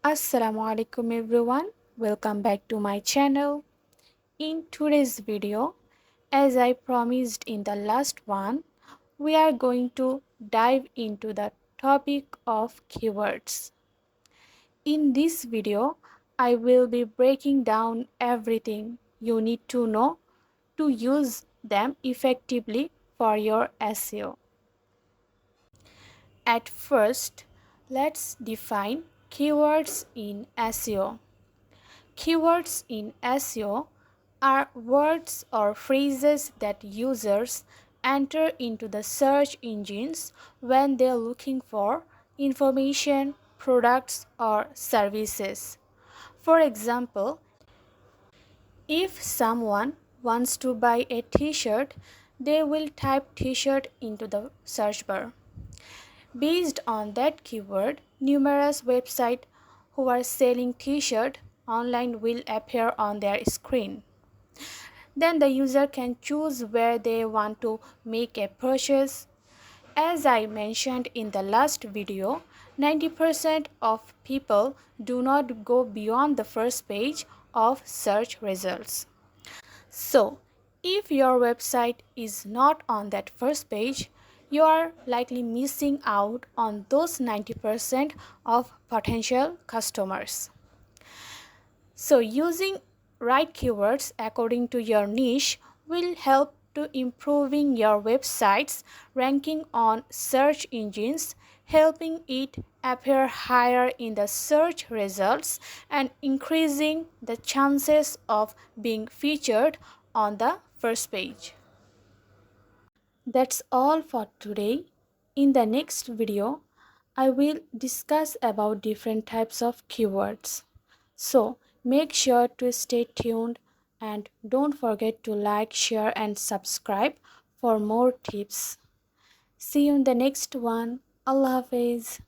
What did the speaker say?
Assalamu alaikum everyone, welcome back to my channel. In today's video, as I promised in the last one, we are going to dive into the topic of keywords. In this video, I will be breaking down everything you need to know to use them effectively for your SEO. At first, let's define keywords in SEO. Keywords in SEO are words or phrases that users enter into the search engines when they're looking for information, products, or services. For example, if someone wants to buy a t-shirt, they will type t-shirt into the search bar. Based on that keyword, numerous websites who are selling t-shirt online will appear on their screen. Then the user can choose where they want to make a purchase. As I mentioned in the last video, 90% of people do not go beyond the first page of search results. So, if your website is not on that first page, you are likely missing out on those 90% of potential customers. So, using right keywords according to your niche will help to improving your website's ranking on search engines, helping it appear higher in the search results and increasing the chances of being featured on the first page. That's all for today. In the next video, I will discuss about different types of keywords. So make sure to stay tuned and don't forget to like, share and subscribe for more tips. See you in the next one. Allah Hafiz.